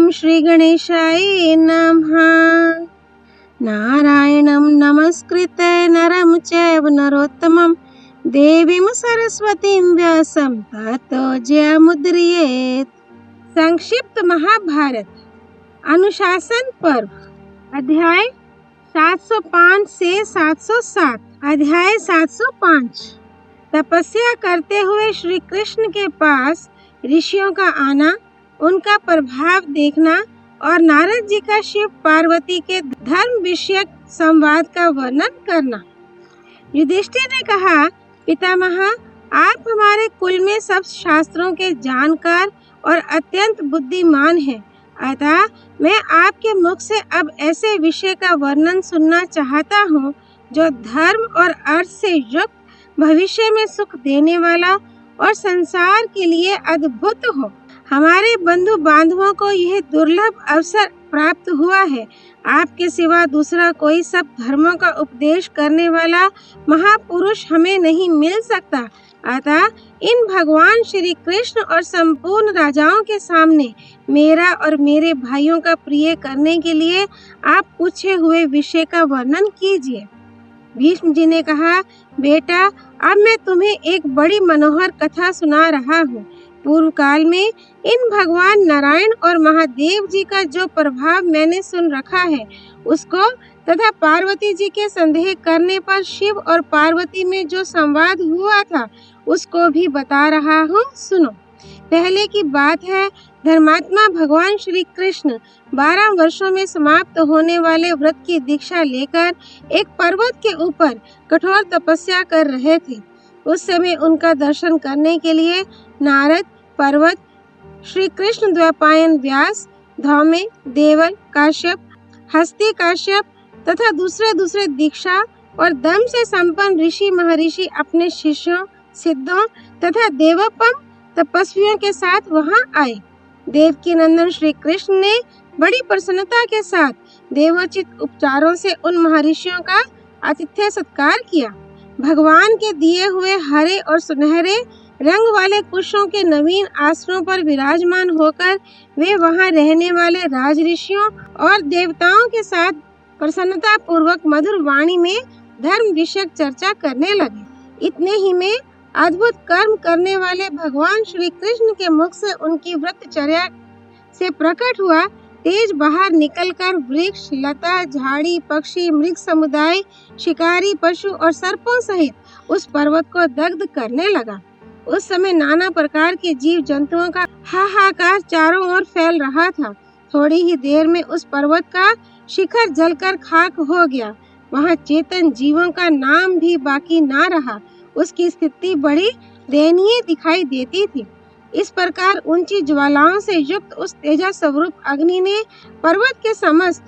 ओम श्री गणेशाय नमः। नारायणं नमस्कृत्य नरं चैव नरोत्तमं देवीं सरस्वतीं व्यासं ततो जयमुदीरयेत्। संक्षिप्त महाभारत अनुशासन पर्व अध्याय 705 से 707। अध्याय 705। तपस्या करते हुए श्री कृष्ण के पास ऋषियों का आना, उनका प्रभाव देखना और नारद जी का शिव पार्वती के धर्म विषयक संवाद का वर्णन करना। युधिष्ठिर ने कहा, पितामह, आप हमारे कुल में सब शास्त्रों के जानकार और अत्यंत बुद्धिमान हैं, अतः मैं आपके मुख से अब ऐसे विषय का वर्णन सुनना चाहता हूँ जो धर्म और अर्थ से युक्त, भविष्य में सुख देने वाला और संसार के लिए अद्भुत हो। हमारे बंधु बांधवों को यह दुर्लभ अवसर प्राप्त हुआ है। आपके सिवा दूसरा कोई सब धर्मों का उपदेश करने वाला महापुरुष हमें नहीं मिल सकता। अतः इन भगवान श्री कृष्ण और संपूर्ण राजाओं के सामने मेरा और मेरे भाइयों का प्रिय करने के लिए आप पूछे हुए विषय का वर्णन कीजिए। भीष्म जी ने कहा, बेटा, अब मैं तुम्हें एक बड़ी मनोहर कथा सुना रहा हूँ। पूर्व काल में इन भगवान नारायण और महादेव जी का जो प्रभाव मैंने सुन रखा है, उसको तथा पार्वती जी के संदेह करने पर शिव और पार्वती में जो संवाद हुआ था, उसको भी बता रहा हूँ, सुनो। पहले की बात है, धर्मात्मा भगवान श्री कृष्ण 12 वर्षों में समाप्त होने वाले व्रत की दीक्षा लेकर एक पर्वत के ऊपर कठोर तपस्या कर रहे थे। उस समय उनका दर्शन करने के लिए नारद, पर्वत, श्री कृष्ण द्वैपायन व्यास, धौम्य, देवल, काश्यप, हस्ती काश्यप तथा दूसरे दीक्षा और दम से संपन्न ऋषि महर्षि अपने शिष्यों, सिद्धों तथा देवोपम तपस्वियों के साथ वहां आए। देवकी नंदन श्री कृष्ण ने बड़ी प्रसन्नता के साथ देवोचित उपचारों से उन महर्षियों का आतिथ्य सत्कार किया। भगवान के दिए हुए हरे और सुनहरे रंग वाले कुशों के नवीन आसनों पर विराजमान होकर वे वहां रहने वाले राज ऋषियों और देवताओं के साथ प्रसन्नता पूर्वक मधुर वाणी में धर्म विषयक चर्चा करने लगे। इतने ही में अद्भुत कर्म करने वाले भगवान श्री कृष्ण के मुख से उनकी व्रतचर्या से प्रकट हुआ तेज बाहर निकलकर वृक्ष, लता, झाड़ी, पक्षी, मृग समुदाय, शिकारी पशु और सर्पों सहित उस पर्वत को दग्ध करने लगा। उस समय नाना प्रकार के जीव जंतुओं का हाहाकार चारों ओर फैल रहा था। थोड़ी ही देर में उस पर्वत का शिखर जलकर खाक हो गया। वहां चेतन जीवों का नाम भी बाकी ना रहा। उसकी स्थिति बड़ी दयनीय दिखाई देती थी। इस प्रकार ऊंची ज्वालाओं से युक्त उस तेजा स्वरूप अग्नि ने पर्वत के समस्त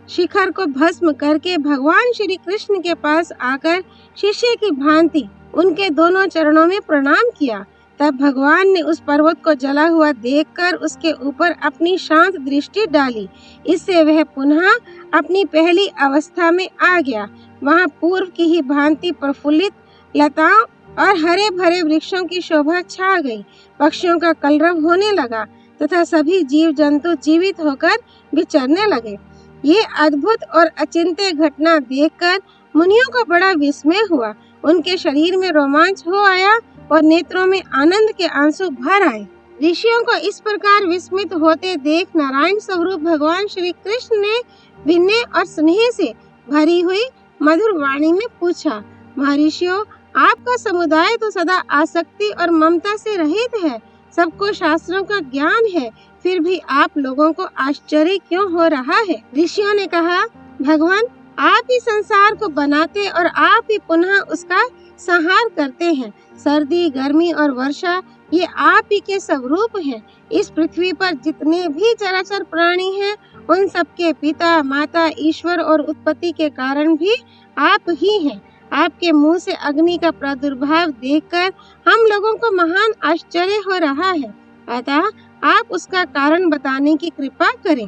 शिखर को भस्म करके भगवान श्री कृष्ण के पास आकर शिष्य की भांति उनके दोनों चरणों में प्रणाम किया। तब भगवान ने उस पर्वत को जला हुआ देखकर उसके ऊपर अपनी शांत दृष्टि डाली। इससे वह पुनः अपनी पहली अवस्था में आ गया। वहां पूर्व की ही भांति प्रफुल्लित लताओं और हरे भरे वृक्षों की शोभा छा गई। पक्षियों का कलरव होने लगा तथा सभी जीव जंतु जीवित होकर विचरने लगे। ये अद्भुत और अचिंत्य घटना देखकर मुनियों को बड़ा विस्मय हुआ। उनके शरीर में रोमांच हो आया और नेत्रों में आनंद के आंसू भर आए। ऋषियों को इस प्रकार विस्मित होते देख नारायण स्वरूप भगवान श्री कृष्ण ने विनय और स्नेह से भरी हुई मधुर वाणी में पूछा, महर्षियों, आपका समुदाय तो सदा आसक्ति और ममता से रहित है। सबको शास्त्रों का ज्ञान है, फिर भी आप लोगों को आश्चर्य क्यों हो रहा है? ऋषियों ने कहा, भगवान, आप ही संसार को बनाते और आप ही पुनः उसका संहार करते हैं। सर्दी, गर्मी और वर्षा ये आप ही के स्वरूप हैं। इस पृथ्वी पर जितने भी चराचर प्राणी हैं, उन सबके पिता, माता, ईश्वर और उत्पत्ति के कारण भी आप ही हैं। आपके मुंह से अग्नि का प्रादुर्भाव देखकर हम लोगों को महान आश्चर्य हो रहा है। अतः आप उसका कारण बताने की कृपा करें।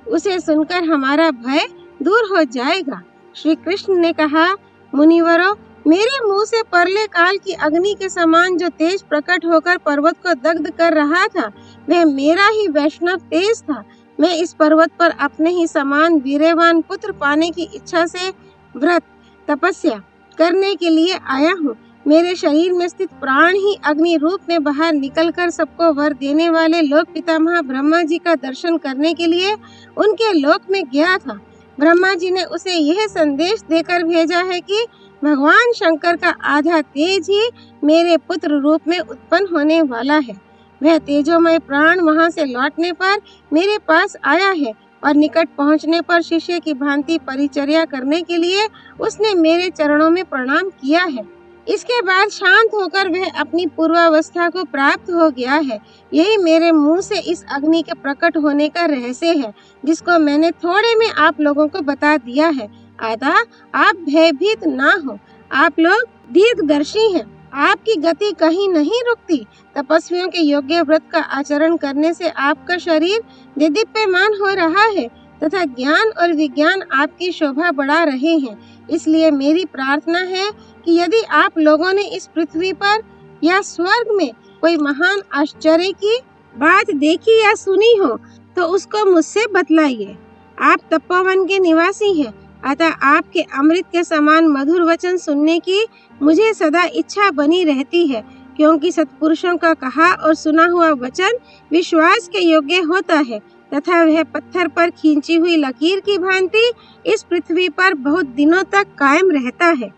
उसे सुनकर हमारा भय दूर हो जाएगा। श्री कृष्ण ने कहा, मुनिवरों, मेरे मुंह से परले काल की अग्नि के समान जो तेज प्रकट होकर पर्वत को दग्ध कर रहा था, वह मेरा ही वैष्णव तेज था। मैं इस पर्वत पर अपने ही समान वीर्यवान पुत्र पाने की इच्छा से व्रत तपस्या करने के लिए आया हूँ। मेरे शरीर में स्थित प्राण ही अग्नि रूप में बाहर निकलकर सबको वर देने वाले लोक पितामह ब्रह्मा जी का दर्शन करने के लिए उनके लोक में गया था। ब्रह्मा जी ने उसे यह संदेश देकर भेजा है कि भगवान शंकर का आधा तेज ही मेरे पुत्र रूप में उत्पन्न होने वाला है। वह तेजोमय प्राण वहां से लौटने पर मेरे पास आया है और निकट पहुंचने पर शिष्य की भांति परिचर्या करने के लिए उसने मेरे चरणों में प्रणाम किया है। इसके बाद शांत होकर वह अपनी पूर्वावस्था को प्राप्त हो गया है। यही मेरे मुंह से इस अग्नि के प्रकट होने का रहस्य है, जिसको मैंने थोड़े में आप लोगों को बता दिया है। अतः आप भयभीत ना हो। आप लोग दीर्घदर्शी हैं। आपकी गति कहीं नहीं रुकती। तपस्वियों के योग्य व्रत का आचरण करने से आपका शरीर दीप्यमान हो रहा है तथा ज्ञान और विज्ञान आपकी शोभा बढ़ा रहे हैं। इसलिए मेरी प्रार्थना है कि यदि आप लोगों ने इस पृथ्वी पर या स्वर्ग में कोई महान आश्चर्य की बात देखी या सुनी हो तो उसको मुझसे बतलाइए। आप तपोवन के निवासी हैं, अतः आपके अमृत के समान मधुर वचन सुनने की मुझे सदा इच्छा बनी रहती है, क्योंकि सत्पुरुषों का कहा और सुना हुआ वचन विश्वास के योग्य होता है तथा वह पत्थर पर खींची हुई लकीर की भांति इस पृथ्वी पर बहुत दिनों तक कायम रहता है।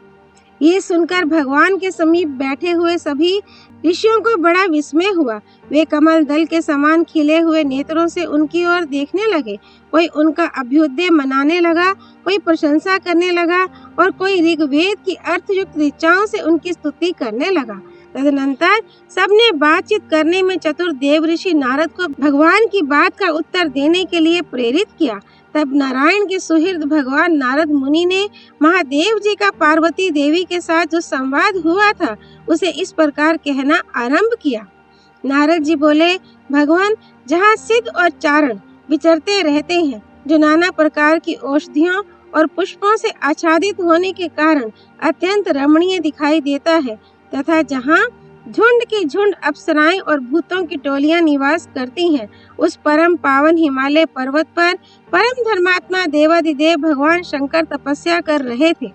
ये सुनकर भगवान के समीप बैठे हुए सभी ऋषियों को बड़ा विस्मय हुआ। वे कमल दल के समान खिले हुए नेत्रों से उनकी ओर देखने लगे। कोई उनका अभ्युदय मनाने लगा, कोई प्रशंसा करने लगा और कोई ऋग्वेद की अर्थयुक्त ऋचाओं से उनकी स्तुति करने लगा। तदनंतर सबने बातचीत करने में चतुर देव ऋषि नारद को भगवान की बात का उत्तर देने के लिए प्रेरित किया। तब नारायण के सुहृद भगवान नारद मुनि ने महादेव जी का पार्वती देवी के साथ जो संवाद हुआ था उसे इस प्रकार कहना आरंभ किया। नारद जी बोले, भगवान जहाँ सिद्ध और चारण विचरते रहते हैं, जो नाना प्रकार की औषधियों और पुष्पों से आच्छादित होने के कारण अत्यंत रमणीय दिखाई देता है, तथा जहाँ झुंड की झुंड अप्सराएं और भूतों की टोलियां निवास करती हैं, उस परम पावन हिमालय पर्वत पर परम धर्मात्मा देवाधिदेव भगवान शंकर तपस्या कर रहे थे।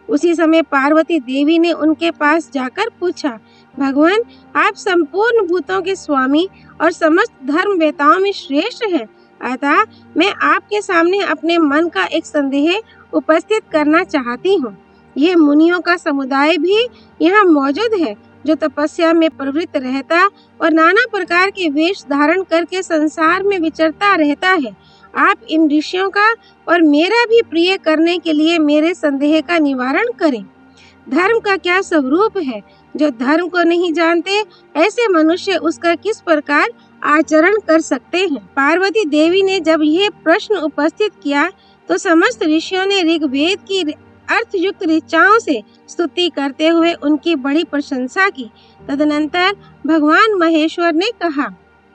उसी समय पार्वती देवी ने उनके पास जाकर पूछा, भगवान आप संपूर्ण भूतों के स्वामी और समस्त धर्म वेताओं में श्रेष्ठ हैं, अतः मैं आपके सामने अपने मन का एक संदेह उपस्थित करना चाहती हूँ। ये मुनियों का समुदाय भी यहाँ मौजूद है, जो तपस्या में प्रवृत्त रहता और नाना प्रकार के वेश धारण करके संसार में विचरता रहता है। आप इन ऋषियों का और मेरा भी प्रिय करने के लिए मेरे संदेह का निवारण करें। धर्म का क्या स्वरूप है? जो धर्म को नहीं जानते, ऐसे मनुष्य उसका किस प्रकार आचरण कर सकते हैं? पार्वती देवी ने जब यह प्रश्न उपस्थित किया तो समस्त ऋषियों ने ऋग्वेद की अर्थयुक्त ऋचाओं से स्तुति करते हुए उनकी बड़ी प्रशंसा की। तदनंतर भगवान महेश्वर ने कहा,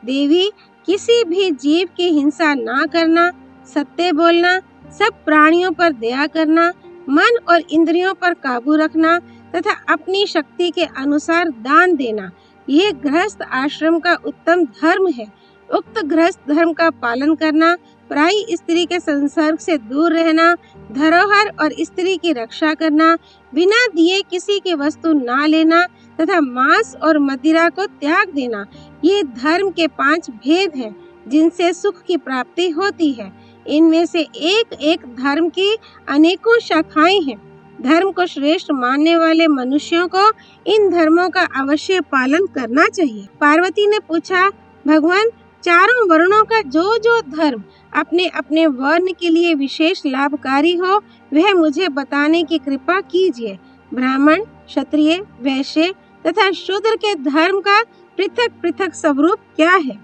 देवी किसी भी जीव की हिंसा ना करना, सत्य बोलना, सब प्राणियों पर दया करना, मन और इंद्रियों पर काबू रखना तथा अपनी शक्ति के अनुसार दान देना, यह गृहस्थ आश्रम का उत्तम धर्म है। उक्त गृहस्थ धर्म का पालन करना, पराई स्त्री के संसर्ग से दूर रहना, धरोहर और स्त्री की रक्षा करना, बिना दिए किसी की वस्तु ना लेना तथा मांस और मदिरा को त्याग देना, ये धर्म के 5 भेद हैं जिनसे सुख की प्राप्ति होती है। इनमें से एक एक धर्म की अनेकों शाखाएं हैं। धर्म को श्रेष्ठ मानने वाले मनुष्यों को इन धर्मों का अवश्य पालन करना चाहिए। पार्वती ने पूछा, भगवान चारों वर्णों का जो जो धर्म अपने अपने वर्ण के लिए विशेष लाभकारी हो वह मुझे बताने की कृपा कीजिए। ब्राह्मण, क्षत्रिय, वैश्य तथा शूद्र के धर्म का पृथक पृथक स्वरूप क्या है?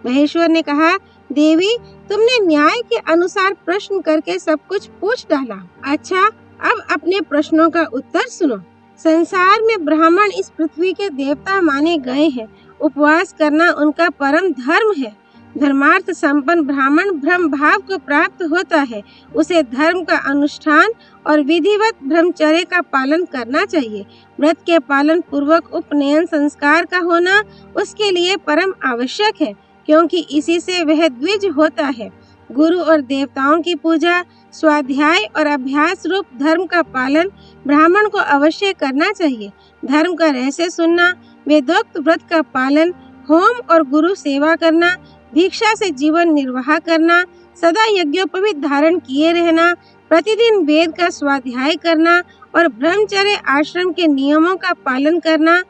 महेश्वर ने कहा, देवी तुमने न्याय के अनुसार प्रश्न करके सब कुछ पूछ डाला। अच्छा, अब अपने प्रश्नों का उत्तर सुनो। संसार में ब्राह्मण इस पृथ्वी के देवता माने गए हैं। उपवास करना उनका परम धर्म है। धर्मार्थ संपन्न ब्राह्मण ब्रह्म भाव को प्राप्त होता है। उसे धर्म का अनुष्ठान और विधिवत ब्रह्मचर्य का पालन करना चाहिए। व्रत के पालन पूर्वक उपनयन संस्कार का होना उसके लिए परम आवश्यक है, क्योंकि इसी से वह द्विज होता है। गुरु और देवताओं की पूजा, स्वाध्याय और अभ्यास रूप धर्म का पालन ब्राह्मण को अवश्य करना चाहिए। धर्म का रहस्य सुनना, वेदोक्त व्रत का पालन, होम और गुरु सेवा करना, भिक्षा से जीवन निर्वाह करना, सदा यज्ञोपवीत धारण किए रहना, प्रतिदिन वेद का स्वाध्याय करना और ब्रह्मचर्य आश्रम के नियमों का पालन करना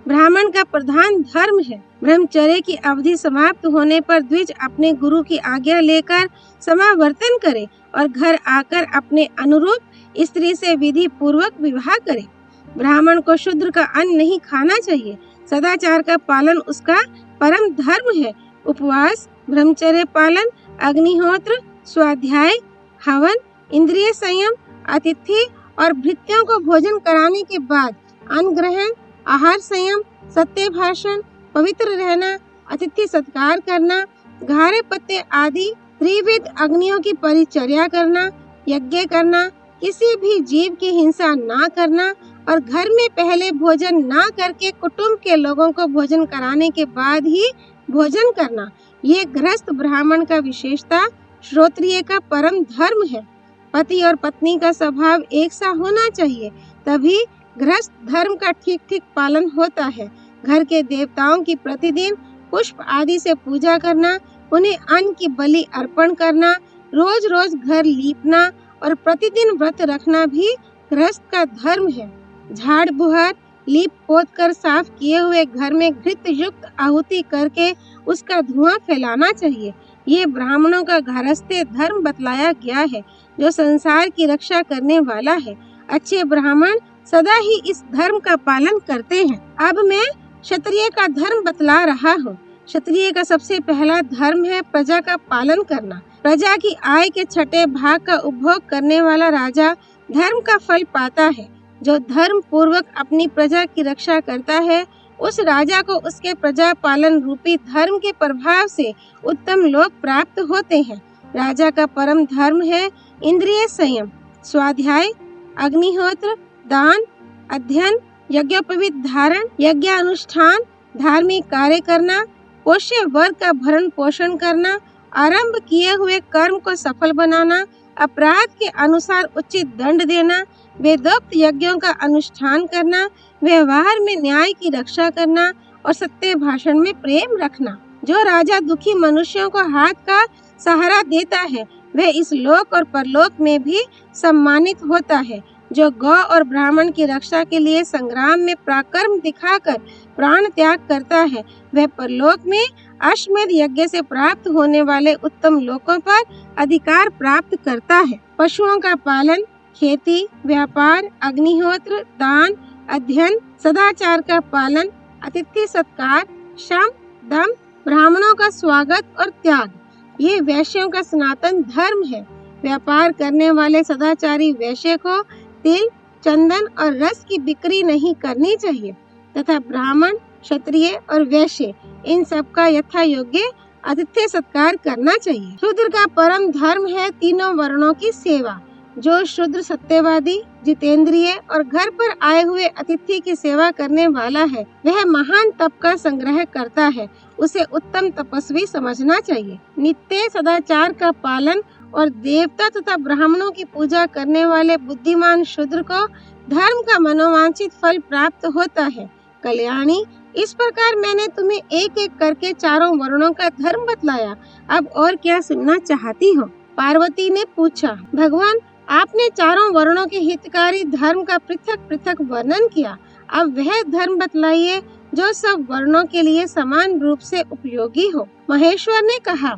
ब्राह्मण का प्रधान धर्म है। ब्रह्मचर्य की अवधि समाप्त होने पर द्विज अपने गुरु की आज्ञा लेकर समावर्तन करे और घर आकर अपने अनुरूप स्त्री से विधि पूर्वक विवाह करे। ब्राह्मण को शूद्र का अन्न नहीं खाना चाहिए। सदाचार का पालन उसका परम धर्म है। उपवास, ब्रह्मचर्य पालन, अग्निहोत्र, स्वाध्याय, हवन, इंद्रिय संयम, अतिथि और भृत्यों को भोजन कराने के बाद अन्न ग्रहण, आहार संयम, सत्य भाषण, पवित्र रहना, अतिथि सत्कार करना, घारे पत्ते आदि त्रिविध अग्नियों की परिचर्या करना, यज्ञ करना, किसी भी जीव की हिंसा ना करना और घर में पहले भोजन ना करके कुटुंब के लोगों को भोजन कराने के बाद ही भोजन करना, ये गृहस्थ ब्राह्मण का विशेषता श्रोत्रिय का परम धर्म है। पति और पत्नी का स्वभाव एक सा होना चाहिए, तभी गृहस्थ धर्म का ठीक ठीक पालन होता है। घर के देवताओं की प्रतिदिन पुष्प आदि से पूजा करना, उन्हें अन्न की बलि अर्पण करना, रोज रोज घर लीपना और प्रतिदिन व्रत रखना भी गृहस्थ का धर्म है। झाड़ बुहार, लीप पोत कर साफ किए हुए घर में घृत युक्त आहुति करके उसका धुआं फैलाना चाहिए। ये ब्राह्मणों का गृहस्थ्य धर्म बतलाया गया है, जो संसार की रक्षा करने वाला है। अच्छे ब्राह्मण सदा ही इस धर्म का पालन करते हैं। अब मैं क्षत्रिय का धर्म बतला रहा हूँ। क्षत्रिय का सबसे पहला धर्म है प्रजा का पालन करना। प्रजा की आय के छठे भाग का उपभोग करने वाला राजा धर्म का फल पाता है। जो धर्म पूर्वक अपनी प्रजा की रक्षा करता है, उस राजा को उसके प्रजा पालन रूपी धर्म के प्रभाव से उत्तम लोक प्राप्त होते हैं। राजा का परम धर्म है इंद्रिय संयम, स्वाध्याय, अग्निहोत्र, दान, अध्ययन, यज्ञोपवीत धारण, यज्ञ अनुष्ठान, धार्मिक कार्य करना, पोष्य वर्ग का भरण पोषण करना, आरंभ किए हुए कर्म को सफल बनाना, अपराध के अनुसार उचित दंड देना, वेदोक्त यज्ञों का अनुष्ठान करना, व्यवहार में न्याय की रक्षा करना और सत्य भाषण में प्रेम रखना। जो राजा दुखी मनुष्यों को हाथ का सहारा देता है, वह इस लोक और परलोक में भी सम्मानित होता है। जो गौ और ब्राह्मण की रक्षा के लिए संग्राम में पराक्रम दिखाकर प्राण त्याग करता है, वह परलोक में अश्वमेध यज्ञ से प्राप्त होने वाले उत्तम लोकों पर अधिकार प्राप्त करता है। पशुओं का पालन, खेती, व्यापार, अग्निहोत्र, दान, अध्ययन, सदाचार का पालन, अतिथि सत्कार, श्रम, दम, ब्राह्मणों का स्वागत और त्याग, ये वैश्यों का सनातन धर्म है। व्यापार करने वाले सदाचारी वैश्य को तिल, चंदन और रस की बिक्री नहीं करनी चाहिए तथा ब्राह्मण, क्षत्रिय और वैश्य इन सब का यथा योग्य आतिथ्य सत्कार करना चाहिए। शूद्र का परम धर्म है तीनों वर्णों की सेवा। जो शूद्र सत्यवादी, जितेंद्रिय और घर पर आए हुए अतिथि की सेवा करने वाला है, वह महान तप का संग्रह करता है। उसे उत्तम तपस्वी समझना चाहिए। नित्य सदाचार का पालन और देवता तथा ब्राह्मणों की पूजा करने वाले बुद्धिमान शूद्र को धर्म का मनोवांछित फल प्राप्त होता है। कल्याणी, इस प्रकार मैंने तुम्हें एक एक करके चारों वर्णों का धर्म बतलाया। अब और क्या सुनना चाहती हो? पार्वती ने पूछा। भगवान, आपने चारों वर्णों के हितकारी धर्म का पृथक पृथक वर्णन किया। अब वह धर्म बतलाइए जो सब वर्णों के लिए समान रूप से उपयोगी हो। महेश्वर ने कहा,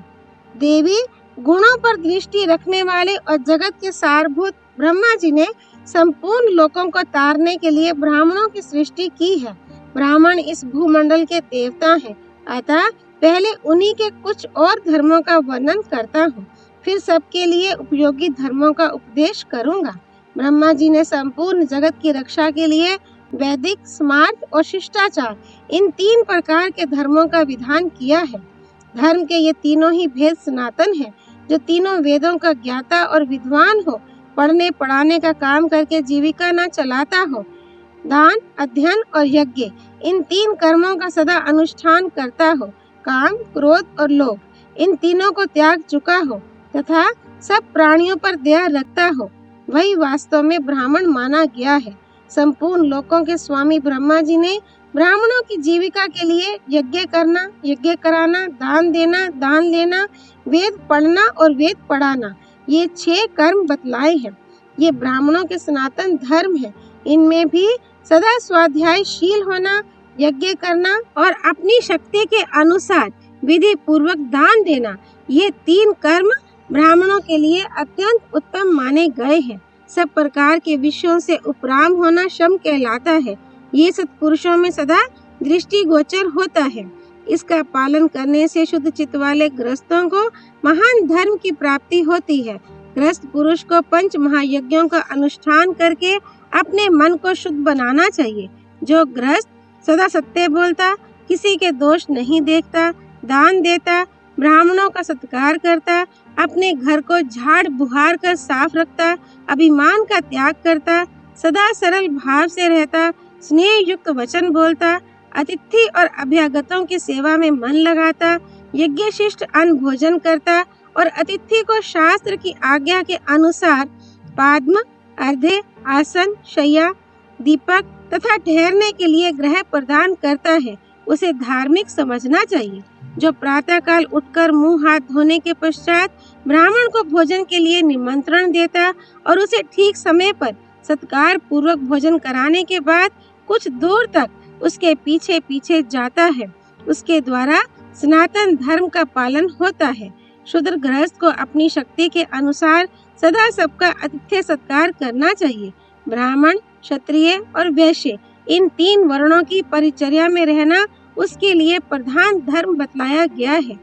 देवी, गुणों पर दृष्टि रखने वाले और जगत के सारभूत ब्रह्मा जी ने संपूर्ण लोकों को तारने के लिए ब्राह्मणों की सृष्टि की है। ब्राह्मण इस भूमंडल के देवता हैं, अतः पहले उन्हीं के कुछ और धर्मों का वर्णन करता हूँ, फिर सबके लिए उपयोगी धर्मों का उपदेश करूँगा। ब्रह्मा जी ने संपूर्ण जगत की रक्षा के लिए वैदिक, स्मार्त और शिष्टाचार इन तीन प्रकार के धर्मों का विधान किया है। धर्म के ये तीनों ही भेद सनातन है। जो तीनों वेदों का ज्ञाता और विद्वान हो, पढ़ने पढ़ाने का काम करके जीविका न चलाता हो, दान, अध्ययन और यज्ञ इन तीन कर्मों का सदा अनुष्ठान करता हो, काम, क्रोध और लोभ इन तीनों को त्याग चुका हो, तथा सब प्राणियों पर दया रखता हो, वही वास्तव में ब्राह्मण माना गया है। संपूर्ण लोकों के स्वामी ब्रह्मा जी ने ब्राह्मणों की जीविका के लिए यज्ञ करना, यज्ञ कराना, दान देना, दान लेना, वेद पढ़ना और वेद पढ़ाना, ये 6 कर्म बतलाए हैं। ये ब्राह्मणों के सनातन धर्म है। इनमें भी सदा स्वाध्यायशील होना, यज्ञ करना और अपनी शक्ति के अनुसार विधि पूर्वक दान देना, ये 3 कर्म ब्राह्मणों के लिए अत्यंत उत्तम माने गए हैं। सब प्रकार के विषयों से उपराम होना श्रम कहलाता है। ये सत्पुरुषों में सदा दृष्टिगोचर होता है। इसका पालन करने से शुद्ध चित्त वाले गृहस्थों को महान धर्म की प्राप्ति होती है। गृहस्थ पुरुष को 5 महायज्ञों का अनुष्ठान करके अपने मन को शुद्ध बनाना चाहिए। जो गृहस्थ सदा सत्य बोलता, किसी के दोष नहीं देखता, दान देता, ब्राह्मणों का सत्कार करता, अपने घर को झाड़ बुहार कर साफ रखता, अभिमान का त्याग करता, सदा सरल भाव से रहता, स्नेह युक्त वचन बोलता, अतिथि और अभ्यागतों की सेवा में मन लगाता, यज्ञ शिष्ट अन्न भोजन करता और अतिथि को शास्त्र की आज्ञा के अनुसार पाद्म, अर्धे, आसन, शय्या, दीपक तथा ठहरने के लिए गृह प्रदान करता है, उसे धार्मिक समझना चाहिए। जो प्रातः काल उठकर मुंह हाथ धोने के पश्चात ब्राह्मण को भोजन के लिए निमंत्रण देता और उसे ठीक समय पर सत्कार पूर्वक भोजन कराने के बाद कुछ दूर तक उसके पीछे पीछे जाता है, उसके द्वारा सनातन धर्म का पालन होता है। शूद्र गृहस्थ को अपनी शक्ति के अनुसार सदा सबका आतिथ्य सत्कार करना चाहिए। ब्राह्मण, क्षत्रिय और वैश्य, इन 3 वर्णों की परिचर्या में रहना उसके लिए प्रधान धर्म बतलाया गया है।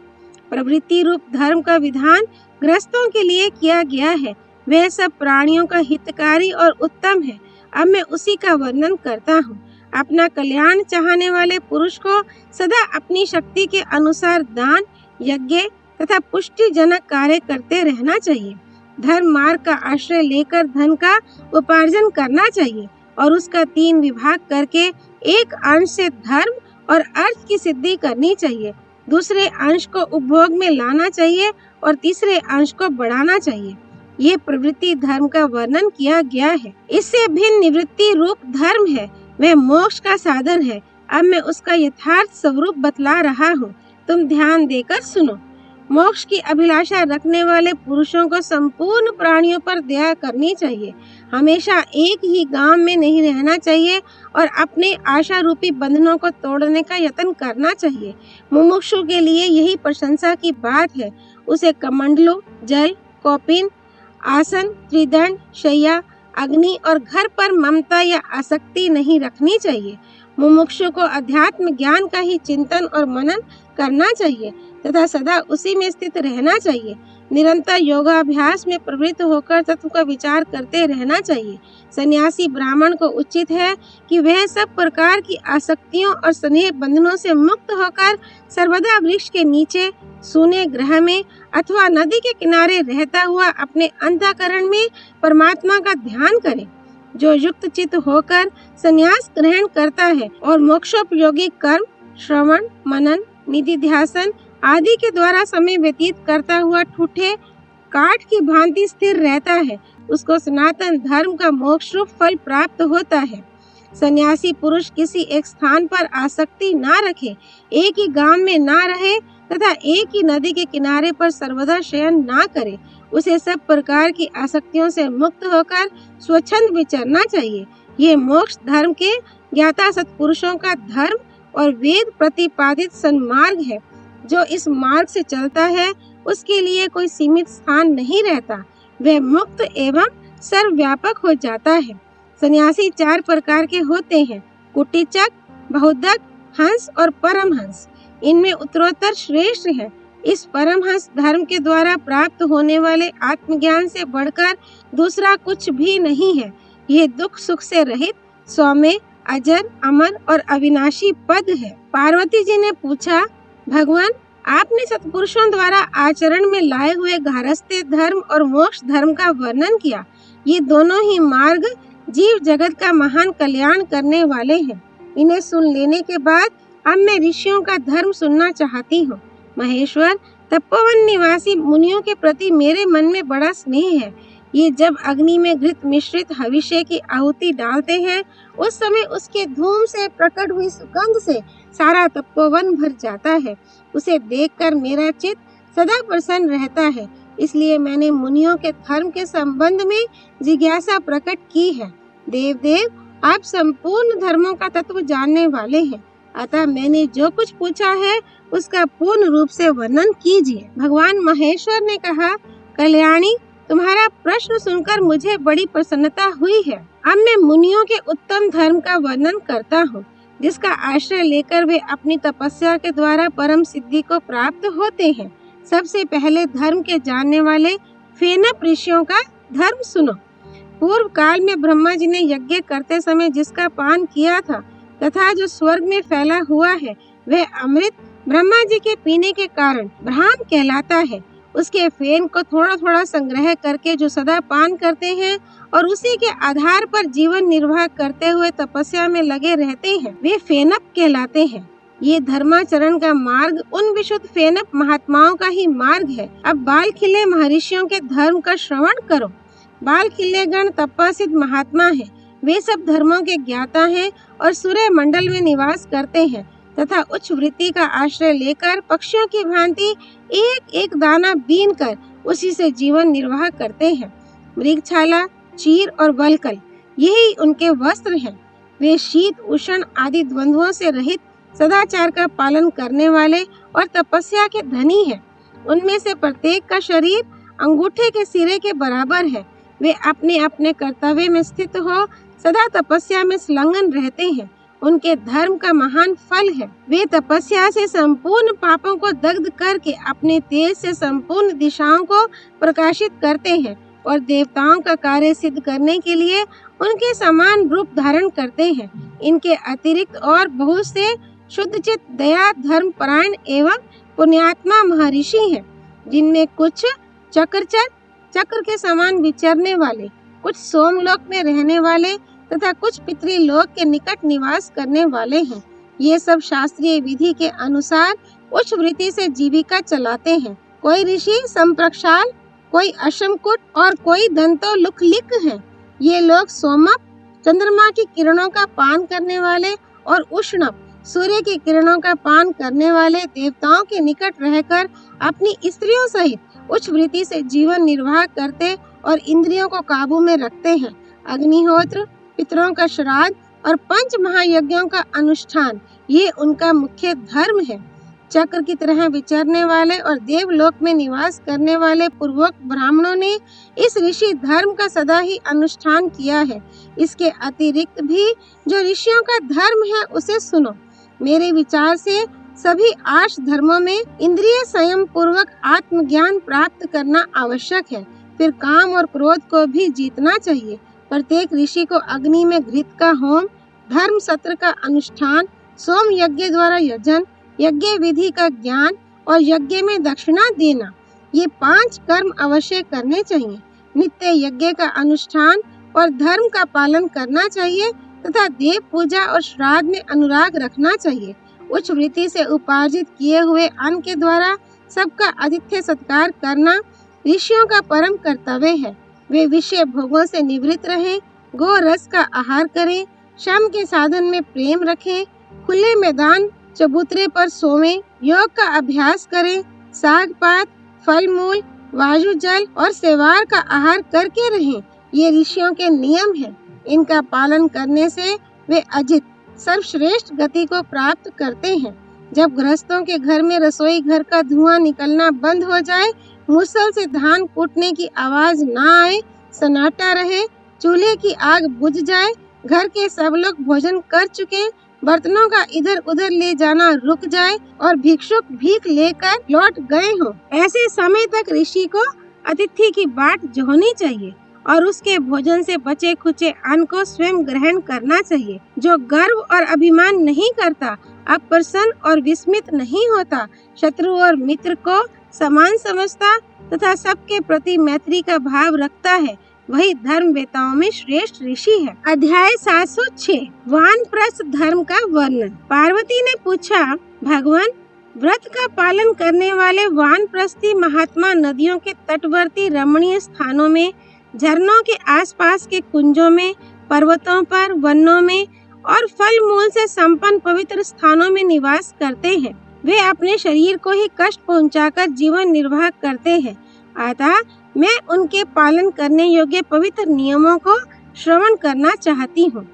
प्रवृत्ति रूप धर्म का विधान गृहस्थों के लिए किया गया है। वह सब प्राणियों का हितकारी और उत्तम है। अब मैं उसी का वर्णन करता हूँ। अपना कल्याण चाहने वाले पुरुष को सदा अपनी शक्ति के अनुसार दान, यज्ञ तथा पुष्टिजनक कार्य करते रहना चाहिए। धर्म मार्ग का आश्रय लेकर धन का उपार्जन करना चाहिए और उसका 3 विभाग करके एक अंश से धर्म और अर्थ की सिद्धि करनी चाहिए, दूसरे अंश को उपभोग में लाना चाहिए और तीसरे अंश को बढ़ाना चाहिए। ये प्रवृत्ति धर्म का वर्णन किया गया है। इससे भिन्न निवृत्ति रूप धर्म है, वह मोक्ष का साधन है। अब मैं उसका यथार्थ स्वरूप बतला रहा हूँ, तुम ध्यान देकर सुनो। मोक्ष की अभिलाषा रखने वाले पुरुषों को संपूर्ण प्राणियों पर दया करनी चाहिए। हमेशा एक ही गांव में नहीं रहना चाहिए और अपने आशा रूपी बंधनों को तोड़ने का यत्न करना चाहिए। मुमुक्षु के लिए यही प्रशंसा की बात है। उसे कमंडलू, जल, कौपीन, आसन, त्रिदंड, शय्या, अग्नि और घर पर ममता या आसक्ति नहीं रखनी चाहिए। मुमुक्षु को अध्यात्म ज्ञान का ही चिंतन और मनन करना चाहिए तथा सदा उसी में स्थित रहना चाहिए। निरंतर योगाभ्यास में प्रवृत्त होकर तत्व का विचार करते रहना चाहिए। सन्यासी ब्राह्मण को उचित है कि वह सब प्रकार की आसक्तियों और स्नेह बंधनों से मुक्त होकर सर्वदा वृक्ष के नीचे, सूने ग्रह में अथवा नदी के किनारे रहता हुआ अपने अंतःकरण में परमात्मा का ध्यान करे। जो युक्त चित्त होकर संन्यास ग्रहण करता है और मोक्षोपयोगी कर्म, श्रवण, मनन, निधिध्यासन आदि के द्वारा समय व्यतीत करता हुआ ठूठे काठ की भांति स्थिर रहता है, उसको सनातन धर्म का मोक्ष रूप फल प्राप्त होता है। सन्यासी पुरुष किसी एक स्थान पर आसक्ति ना रखे, एक ही गांव में ना रहे तथा एक ही नदी के किनारे पर सर्वदा शयन ना करे। उसे सब प्रकार की आसक्तियों से मुक्त होकर स्वच्छंद विचरना चाहिए। ये मोक्ष धर्म के ज्ञाता सत्पुरुषों का धर्म और वेद प्रतिपादित सन्मार्ग है। जो इस मार्ग से चलता है उसके लिए कोई सीमित स्थान नहीं रहता, वह मुक्त एवं सर्वव्यापक हो जाता है। सन्यासी 4 प्रकार के होते हैं, कुटीचक, बहुदक, हंस और परमहंस। इनमें उत्तरोत्तर श्रेष्ठ है। इस परमहंस धर्म के द्वारा प्राप्त होने वाले आत्मज्ञान से बढ़कर दूसरा कुछ भी नहीं है। यह दुख सुख से रहित, सौम्य, अजर, अमर और अविनाशी पद है। पार्वती जी ने पूछा, भगवान, आपने सत्पुरुषों द्वारा आचरण में लाए हुए गारहस्थ्य धर्म और मोक्ष धर्म का वर्णन किया। ये दोनों ही मार्ग जीव जगत का महान कल्याण करने वाले हैं। इन्हें सुन लेने के बाद अब मैं ऋषियों का धर्म सुनना चाहती हूँ। महेश्वर, तपोवन निवासी मुनियों के प्रति मेरे मन में बड़ा स्नेह है। ये जब अग्नि में घृत मिश्रित हविष्य की आहुति डालते हैं, उस समय उसके धूम से प्रकट हुई सुगंध से सारा तपोवन भर जाता है। उसे देखकर मेरा चित्त सदा प्रसन्न रहता है। इसलिए मैंने मुनियों के धर्म के संबंध में जिज्ञासा प्रकट की है। देव, आप संपूर्ण धर्मों का तत्व जानने वाले हैं, अतः मैंने जो कुछ पूछा है उसका पूर्ण रूप से वर्णन कीजिए। भगवान महेश्वर ने कहा, कल्याणी, तुम्हारा प्रश्न सुनकर मुझे बड़ी प्रसन्नता हुई है। अब मैं मुनियों के उत्तम धर्म का वर्णन करता हूँ, जिसका आश्रय लेकर वे अपनी तपस्या के द्वारा परम सिद्धि को प्राप्त होते हैं। सबसे पहले धर्म के जानने वाले फेनप ऋषियों का धर्म सुनो। पूर्व काल में ब्रह्मा जी ने यज्ञ करते समय जिसका पान किया था तथा जो स्वर्ग में फैला हुआ है, वह अमृत ब्रह्मा जी के पीने के कारण ब्राह्म कहलाता है। उसके फेन को थोड़ा थोड़ा संग्रह करके जो सदा पान करते हैं और उसी के आधार पर जीवन निर्वाह करते हुए तपस्या में लगे रहते हैं, वे फेनप कहलाते हैं। ये धर्माचरण का मार्ग उन विशुद्ध फेनप महात्माओं का ही मार्ग है। अब बाल खिले महर्षियों के धर्म का श्रवण करो। बाल खिले गण तपस्वित महात्मा हैं। वे सब धर्मों के ज्ञाता हैं और सूर्य मंडल में निवास करते हैं तथा उच्च वृत्ति का आश्रय लेकर पक्षियों की भांति एक एक दाना बीन कर उसी से जीवन निर्वाह करते हैं। मृगछाला, चीर और वलकल, यही उनके वस्त्र हैं। वे शीत उष्ण आदि द्वंद्वों से रहित सदाचार का पालन करने वाले और तपस्या के धनी हैं। उनमें से प्रत्येक का शरीर अंगूठे के सिरे के बराबर है। वे अपने अपने कर्तव्य में स्थित हो सदा तपस्या में संलग्न रहते हैं। उनके धर्म का महान फल है। वे तपस्या से संपूर्ण पापों को दग्ध करके अपने तेज से संपूर्ण दिशाओं को प्रकाशित करते हैं और देवताओं का कार्य सिद्ध करने के लिए उनके समान रूप धारण करते हैं। इनके अतिरिक्त और बहुत से शुद्धचित, दया, धर्म परायण एवं पुण्यात्मा महर्षि हैं, जिनमें कुछ चक्र के समान विचरने वाले, कुछ सोमलोक में रहने वाले तथा कुछ पितृलोक के निकट निवास करने वाले हैं। ये सब शास्त्रीय विधि के अनुसार उच्च वृत्ति से जीविका चलाते हैं। कोई ऋषि संप्रक्षाल, कोई अशमकुट और कोई दंतोलुखलिक हैं। ये लोग सोमप, चंद्रमा की किरणों का पान करने वाले और उष्णप, सूर्य की किरणों का पान करने वाले देवताओं के निकट रहकर अपनी स्त्रियों सहित उच्च वृत्ति से जीवन निर्वाह करते और इंद्रियों को काबू में रखते हैं। अग्निहोत्र, पितरों का श्राद्ध और 5 महायज्ञों का अनुष्ठान, ये उनका मुख्य धर्म है। चक्र की तरह विचरने वाले और देवलोक में निवास करने वाले पूर्वोक्त ब्राह्मणों ने इस ऋषि धर्म का सदा ही अनुष्ठान किया है। इसके अतिरिक्त भी जो ऋषियों का धर्म है उसे सुनो। मेरे विचार से सभी 8 धर्मों में इंद्रिय संयम पूर्वक आत्मज्ञान प्राप्त करना आवश्यक है। फिर काम और क्रोध को भी जीतना चाहिए। प्रत्येक ऋषि को अग्नि में घृत का होम, धर्म सत्र का अनुष्ठान, सोम यज्ञ द्वारा यजन, यज्ञ विधि का ज्ञान और यज्ञ में दक्षिणा देना, ये 5 कर्म अवश्य करने चाहिए। नित्य यज्ञ का अनुष्ठान और धर्म का पालन करना चाहिए तथा देव पूजा और श्राद्ध में अनुराग रखना चाहिए। उच्च वृत्ति से उपार्जित किए हुए अन्न के द्वारा सबका आतिथ्य सत्कार करना ऋषियों का परम कर्तव्य है। वे विषय भोगों से निवृत्त रहें, गो रस का आहार करें, श्रम के साधन में प्रेम रखें, खुले मैदान चबूतरे पर सोवें, योग का अभ्यास करें, साग पात, फल मूल, वायु जल और सेवार का आहार करके रहें। ये ऋषियों के नियम हैं। इनका पालन करने से वे अजित सर्वश्रेष्ठ गति को प्राप्त करते हैं। जब गृहस्थों के घर में रसोई घर का धुआं निकलना बंद हो जाए, मुसल से धान कूटने की आवाज ना आए, सन्नाटा रहे, चूल्हे की आग बुझ जाए, घर के सब लोग भोजन कर चुके, बर्तनों का इधर उधर ले जाना रुक जाए और भिक्षुक भीख लेकर लौट गए हों, ऐसे समय तक ऋषि को अतिथि की बाट जोहनी चाहिए और उसके भोजन से बचे खुचे अन्न को स्वयं ग्रहण करना चाहिए। जो गर्व और अभिमान नहीं करता, अप्रसन्न और विस्मित नहीं होता, शत्रु और मित्र को समान समझता तथा सबके प्रति मैत्री का भाव रखता है, वही धर्म वेताओं में श्रेष्ठ ऋषि है। अध्याय 706 वानप्रस्थ धर्म का वर्णन। पार्वती ने पूछा, भगवान, व्रत का पालन करने वाले वानप्रस्थी महात्मा नदियों के तटवर्ती रमणीय स्थानों में, झरनों के आसपास के कुंजों में, पर्वतों पर, वनों में और फल मूल से संपन्न पवित्र स्थानों में निवास करते हैं। वे अपने शरीर को ही कष्ट पहुंचाकर जीवन निर्वाह करते हैं। अतः मैं उनके पालन करने योग्य पवित्र नियमों को श्रवण करना चाहती हूँ।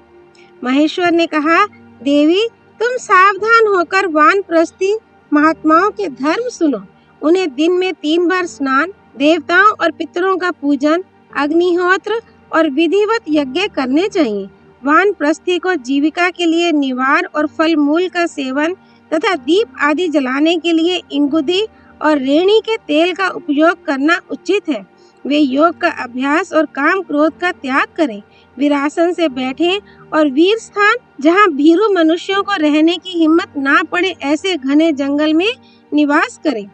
महेश्वर ने कहा, देवी, तुम सावधान होकर वानप्रस्थी महात्माओं के धर्म सुनो। उन्हें दिन में 3 बार स्नान, देवताओं और पितरों का पूजन, अग्निहोत्र और विधिवत यज्ञ करने चाहिए। वानप्रस्थी को जीविका के लिए निवार और फल मूल का सेवन तथा दीप आदि जलाने के लिए इंगुदी और रेणी के तेल का उपयोग करना उचित है। वे योग का अभ्यास और काम क्रोध का त्याग करें। वीरासन से बैठें और वीर स्थान, जहाँ भीरू मनुष्यों को रहने की हिम्मत ना पड़े, ऐसे घने जंगल में निवास करें।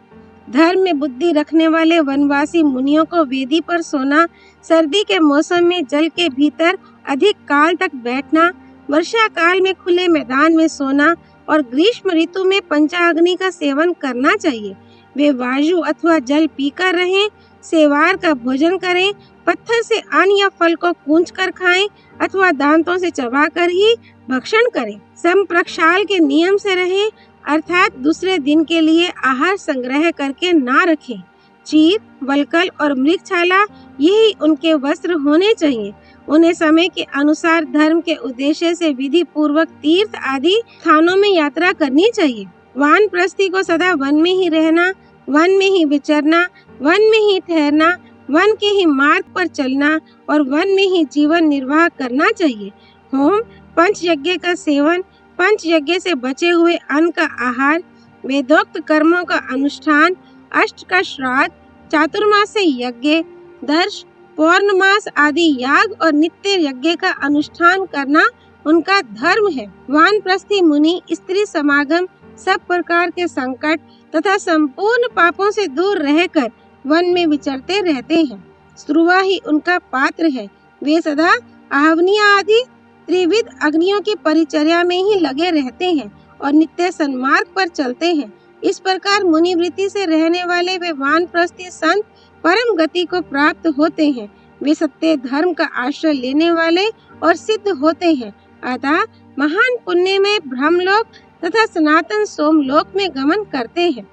धर्म में बुद्धि रखने वाले वनवासी मुनियों को वेदी पर सोना, सर्दी के मौसम में जल के भीतर अधिक काल तक बैठना, वर्षा काल में खुले मैदान में सोना और ग्रीष्म ऋतु में पंचाग्नि का सेवन करना चाहिए। वे वायु अथवा जल पीकर रहें, सेवार का भोजन करें, पत्थर से अन्न या फल को कूंच कर खाएं अथवा दांतों से चबाकर ही भक्षण करें। संप्रक्षाल के नियम से रहें, अर्थात दूसरे दिन के लिए आहार संग्रह करके ना रखें। चीर, वलकल और मृगछाला यही उनके वस्त्र होने चाहिए। उन्हें समय के अनुसार धर्म के उद्देश्य से विधि पूर्वक तीर्थ आदि स्थानों में यात्रा करनी चाहिए। वानप्रस्थी को सदा वन में ही रहना, वन में ही विचरना, वन में ही ठहरना, वन के ही मार्ग पर चलना और वन में ही जीवन निर्वाह करना चाहिए। होम, पंच यज्ञ का सेवन, पंच यज्ञ से बचे हुए अन्न का आहार, वेदोक्त कर्मों का अनुष्ठान, अष्ट का श्राद्ध, चातुर्मास्य यज्ञ, दर्श, पौर्णमास आदि याग और नित्य यज्ञ का अनुष्ठान करना उनका धर्म है। वानप्रस्थी मुनि स्त्री समागम, सब प्रकार के संकट तथा संपूर्ण पापों से दूर रहकर वन में विचरते रहते हैं। स्त्रुवा ही उनका पात्र है। वे सदा आहवनीय आदि त्रिविध अग्नियों की परिचर्या में ही लगे रहते हैं और नित्य सन्मार्ग पर चलते हैं। इस प्रकार मुनिवृत्ति से रहने वाले वे वानप्रस्थी संत परम गति को प्राप्त होते हैं। वे सत्य धर्म का आश्रय लेने वाले और सिद्ध होते हैं। अतः महान पुण्य में ब्रह्मलोक तथा सनातन सोमलोक में गमन करते हैं।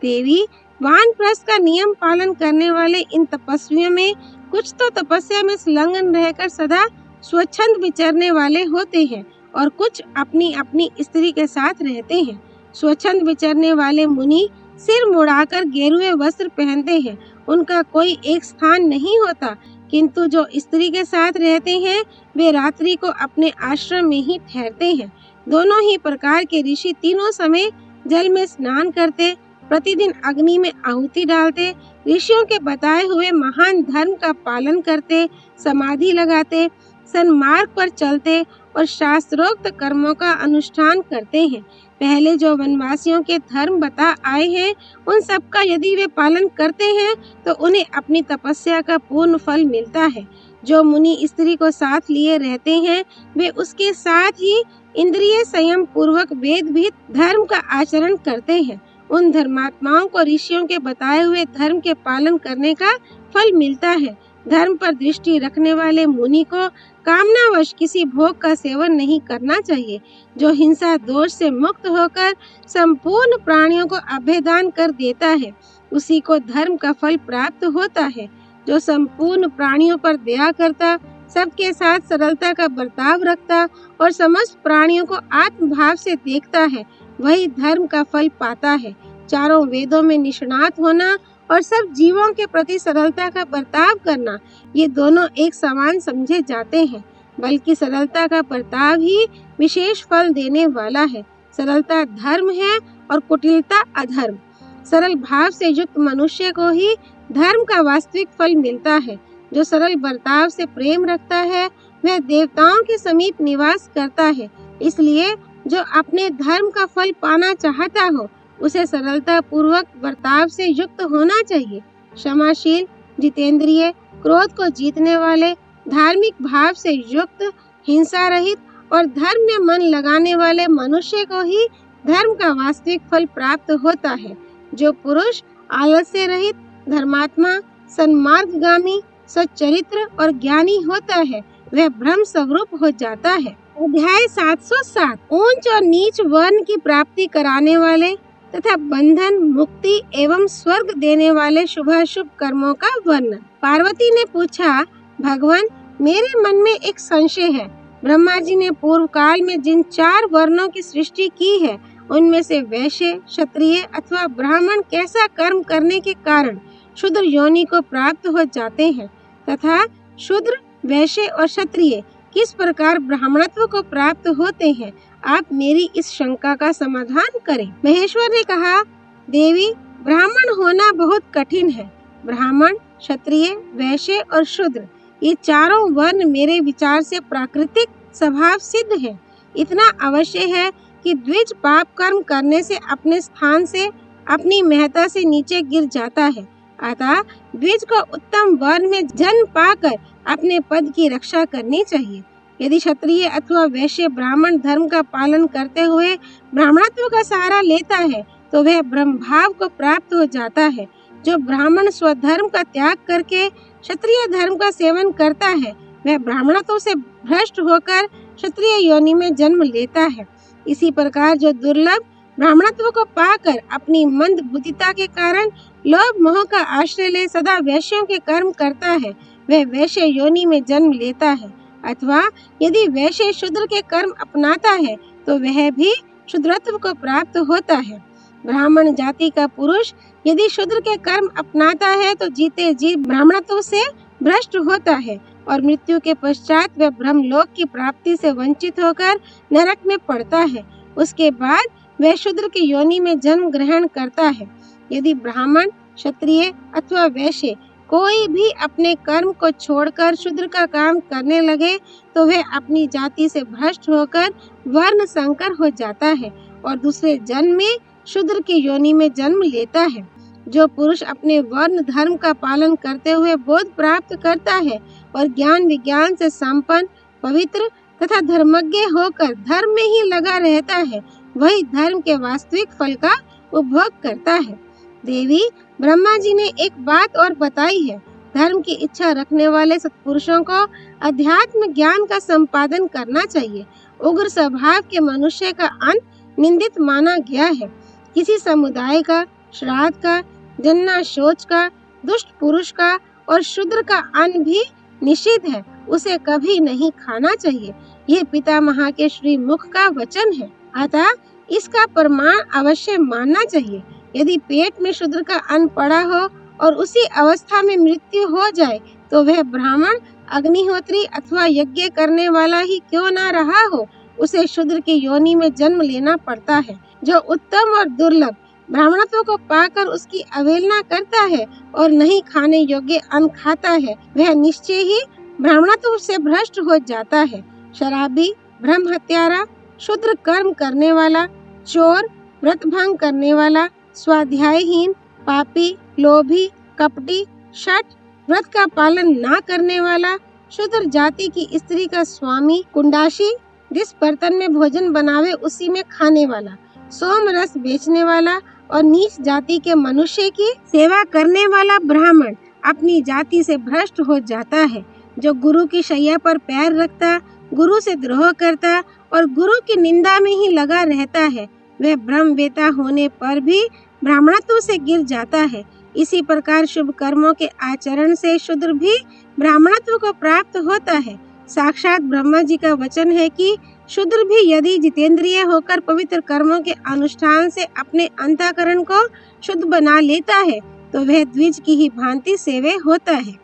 देवी, वानप्रस्थ का नियम पालन करने वाले इन तपस्वियों में कुछ तो तपस्या में संलग्न रहकर सदा स्वच्छंद विचरने वाले होते हैं और कुछ अपनी अपनी स्त्री के साथ रहते हैं। स्वच्छंद विचरने वाले मुनि सिर मुड़ाकर गेरुए वस्त्र पहनते हैं। उनका कोई एक स्थान नहीं होता, किंतु जो स्त्री के साथ रहते हैं वे रात्रि को अपने आश्रम में ही ठहरते हैं। दोनों ही प्रकार के ऋषि तीनों समय जल में स्नान करते, प्रतिदिन अग्नि में आहुति डालते, ऋषियों के बताए हुए महान धर्म का पालन करते, समाधि लगाते, सन्मार्ग पर चलते और शास्त्रोक्त कर्मों का अनुष्ठान करते हैं। पहले जो वनवासियों के धर्म बता आए हैं उन सब का यदि वे पालन करते हैं तो उन्हें अपनी तपस्या का पूर्ण फल मिलता है। जो मुनि स्त्री को साथ लिए रहते हैं वे उसके साथ ही इंद्रिय संयम पूर्वक वेदविहित धर्म का आचरण करते हैं। उन धर्मात्माओं को ऋषियों के बताए हुए धर्म के पालन करने का फल मिलता है। धर्म पर दृष्टि रखने वाले मुनि को कामनावश किसी भोग का सेवन नहीं करना चाहिए। जो हिंसा दोष से मुक्त होकर संपूर्ण प्राणियों को अभयदान कर देता है उसी को धर्म का फल प्राप्त होता है। जो संपूर्ण प्राणियों पर दया करता, सबके साथ सरलता का बर्ताव रखता और समस्त प्राणियों को आत्मभाव से देखता है वही धर्म का फल पाता है। चारों वेदों में निष्णात होना और सब जीवों के प्रति सरलता का बर्ताव करना, ये दोनों एक समान समझे जाते हैं, बल्कि सरलता का बर्ताव ही विशेष फल देने वाला है। सरलता धर्म है और कुटिलता अधर्म। सरल भाव से युक्त मनुष्य को ही धर्म का वास्तविक फल मिलता है। जो सरल बर्ताव से प्रेम रखता है वह देवताओं के समीप निवास करता है। इसलिए जो अपने धर्म का फल पाना चाहता हो उसे सरलता पूर्वक बर्ताव से युक्त होना चाहिए। क्षमाशील, जितेंद्रिय, क्रोध को जीतने वाले, धार्मिक भाव से युक्त, हिंसा रहित और धर्म में मन लगाने वाले मनुष्य को ही धर्म का वास्तविक फल प्राप्त होता है। जो पुरुष आलस्य रहित, धर्मात्मा, सन्मार्गगामी, सच्चरित्र और ज्ञानी होता है, वह ब्रह्म स्वरूप हो जाता है। अध्याय 707 ऊंच और नीच वर्ण की प्राप्ति कराने वाले तथा बंधन, मुक्ति एवं स्वर्ग देने वाले शुभाशुभ कर्मों का वर्णन। पार्वती ने पूछा, भगवान, मेरे मन में एक संशय है। ब्रह्मा जी ने पूर्व काल में जिन 4 वर्णों की सृष्टि की है, उनमें से वैश्य, क्षत्रिय अथवा ब्राह्मण कैसा कर्म करने के कारण शूद्र योनि को प्राप्त हो जाते हैं तथा शूद्र, वैश्य और क्षत्रिय किस प्रकार ब्राह्मणत्व को प्राप्त होते हैं, आप मेरी इस शंका का समाधान करें। महेश्वर ने कहा, देवी, ब्राह्मण होना बहुत कठिन है। ब्राह्मण, क्षत्रिय, वैश्य और शूद्र ये चारों वर्ण मेरे विचार से प्राकृतिक स्वभाव सिद्ध है। इतना अवश्य है कि द्विज पाप कर्म करने से अपने स्थान से, अपनी महत्ता से नीचे गिर जाता है। अतः द्विज को उत्तम वर्ण में जन्म पाकर अपने पद की रक्षा करनी चाहिए। यदि क्षत्रिय अथवा वैश्य ब्राह्मण धर्म का पालन करते हुए ब्राह्मणत्व का सहारा लेता है, तो वह ब्रह्म भाव को प्राप्त हो जाता है। जो ब्राह्मण स्वधर्म का त्याग करके क्षत्रिय धर्म का सेवन करता है, वह ब्राह्मणत्व से भ्रष्ट होकर क्षत्रिय योनि में जन्म लेता है। इसी प्रकार जो दुर्लभ ब्राह्मणत्व को पाकर अपनी मंद बुद्धिता के कारण लोभ मोह का आश्रय ले सदा वैश्यों के कर्म करता है, वह वैश्य योनि में जन्म लेता है। अथवा यदि वैश्य शूद्र के कर्म अपनाता है, तो वह भी शूद्रत्व को प्राप्त होता है। ब्राह्मण जाति का पुरुष यदि शूद्र के कर्म अपनाता है, तो जीते जी ब्राह्मणत्व से भ्रष्ट होता है और मृत्यु के पश्चात वह ब्रह्मलोक की प्राप्ति से वंचित होकर नरक में पड़ता है। उसके बाद वह शूद्र की योनि में जन्म ग्रहण करता है। यदि ब्राह्मण, क्षत्रिय अथवा वैश्य कोई भी अपने कर्म को छोड़कर शूद्र का काम करने लगे, तो वह अपनी जाति से भ्रष्ट होकर वर्ण संकर हो जाता है और दूसरे जन्म में शूद्र की योनि में जन्म लेता है। जो पुरुष अपने वर्ण धर्म का पालन करते हुए बोध प्राप्त करता है और ज्ञान विज्ञान से संपन्न, पवित्र तथा धर्मज्ञ होकर धर्म में ही लगा रहता है, वही धर्म के वास्तविक फल का उपभोग करता है। देवी, ब्रह्मा जी ने एक बात और बताई है। धर्म की इच्छा रखने वाले सत्पुरुषों को अध्यात्म ज्ञान का संपादन करना चाहिए। उग्र स्वभाव के मनुष्य का अंत निंदित माना गया है। किसी समुदाय का, श्राद्ध का, जन्ना शौच का, दुष्ट पुरुष का और शूद्र का अन्न भी निषिद्ध है। उसे कभी नहीं खाना चाहिए। ये पितामह के श्री मुख का वचन है, अतः इसका प्रमाण अवश्य मानना चाहिए। यदि पेट में शूद्र का अन्न पड़ा हो और उसी अवस्था में मृत्यु हो जाए, तो वह ब्राह्मण, अग्निहोत्री अथवा यज्ञ करने वाला ही क्यों न रहा हो, उसे शूद्र की योनि में जन्म लेना पड़ता है। जो उत्तम और दुर्लभ ब्राह्मणत्व को पाकर उसकी अवहेलना करता है और नहीं खाने योग्य अन्न खाता है, वह निश्चय ही ब्राह्मणत्व से भ्रष्ट हो जाता है। शराबी, ब्रह्म हत्यारा, शूद्र कर्म करने वाला, चोर, व्रत भंग करने वाला, स्वाध्यायहीन, पापी, लोभी, कपटी, शठ, व्रत का पालन न करने वाला, शूद्र जाति की स्त्री का स्वामी, कुंडाशी, जिस बर्तन में भोजन बनावे उसी में खाने वाला, सोम रस बेचने वाला और नीच जाति के मनुष्य की सेवा करने वाला ब्राह्मण अपनी जाति से भ्रष्ट हो जाता है। जो गुरु की शैया पर पैर रखता, गुरु से द्रोह करता और गुरु की निंदा में ही लगा रहता है, वह ब्रह्मवेता होने पर भी ब्राह्मणत्व से गिर जाता है। इसी प्रकार शुभ कर्मों के आचरण से शूद्र भी ब्राह्मणत्व को प्राप्त होता है। साक्षात ब्रह्मा जी का वचन है कि शूद्र भी यदि जितेंद्रिय होकर पवित्र कर्मों के अनुष्ठान से अपने अंतःकरण को शुद्ध बना लेता है, तो वह द्विज की ही भांति सेवे होता है।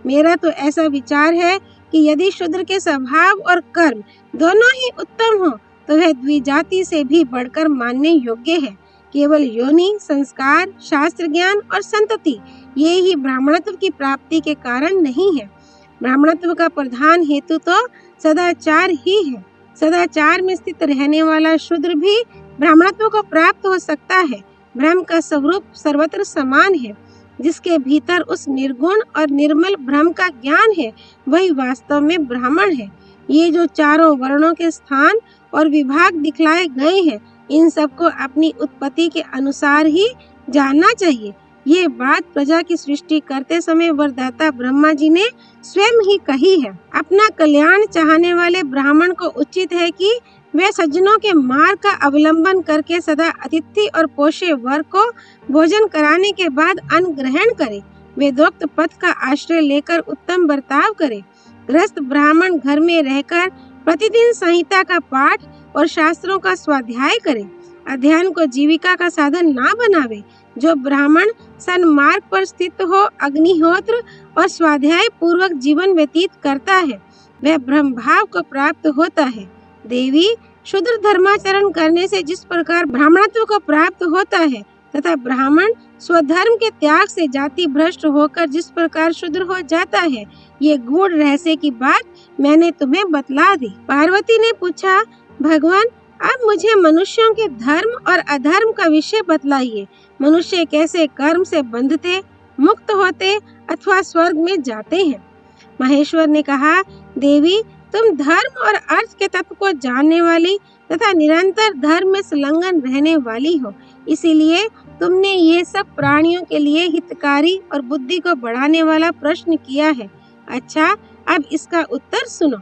मेरा तो ऐसा विचार है कि यदि शूद्र के स्वभाव और कर्म दोनों ही उत्तम हो, तो वह द्विजाति से भी बढ़कर मानने योग्य है। केवल योनि, संस्कार, शास्त्र ज्ञान और संतति ये ही ब्राह्मणत्व की प्राप्ति के कारण नहीं है। ब्राह्मणत्व का प्रधान हेतु तो सदाचार ही है। सदाचार में स्थित रहने वाला शूद्र भी ब्राह्मणत्व को प्राप्त हो सकता है। ब्रह्म का स्वरूप सर्वत्र समान है। जिसके भीतर उस निर्गुण और निर्मल ब्रह्म का ज्ञान है, वही वास्तव में ब्राह्मण है। ये जो चारों वर्णों के स्थान और विभाग दिखलाए गए हैं, इन सबको अपनी उत्पत्ति के अनुसार ही जानना चाहिए। ये बात प्रजा की सृष्टि करते समय वरदाता ब्रह्मा जी ने स्वयं ही कही है। अपना कल्याण चाहने वाले ब्राह्मण को उचित है कि वे सज्जनों के मार्ग का अवलंबन करके सदा अतिथि और पोषे वर को भोजन कराने के बाद अन्न ग्रहण करे। वेदोक्त पथ का आश्रय लेकर उत्तम बर्ताव करे। गृहस्थ ब्राह्मण घर में रहकर प्रतिदिन संहिता का पाठ और शास्त्रों का स्वाध्याय करे। अध्ययन को जीविका का साधन ना बनावे। जो ब्राह्मण सन्मार्ग पर स्थित हो अग्निहोत्र और स्वाध्याय पूर्वक जीवन व्यतीत करता है वह ब्रह्म भाव को प्राप्त होता है। देवी, शूद्र धर्माचरण करने से जिस प्रकार ब्राह्मणत्व को प्राप्त होता है तथा ब्राह्मण स्वधर्म के त्याग से जाति भ्रष्ट होकर जिस प्रकार शूद्र हो जाता है, ये गूढ़ रहस्य की बात मैंने तुम्हें बतला दी। पार्वती ने पूछा, भगवान अब मुझे मनुष्यों के धर्म और अधर्म का विषय बतलाइए। मनुष्य कैसे कर्म से बंधते, मुक्त होते अथवा स्वर्ग में जाते हैं। महेश्वर ने कहा, देवी तुम धर्म और अर्थ के तत्व को जानने वाली तथा निरंतर धर्म में संलग्न रहने वाली हो, इसीलिए तुमने ये सब प्राणियों के लिए हितकारी और बुद्धि को बढ़ाने वाला प्रश्न किया है। अच्छा, अब इसका उत्तर सुनो।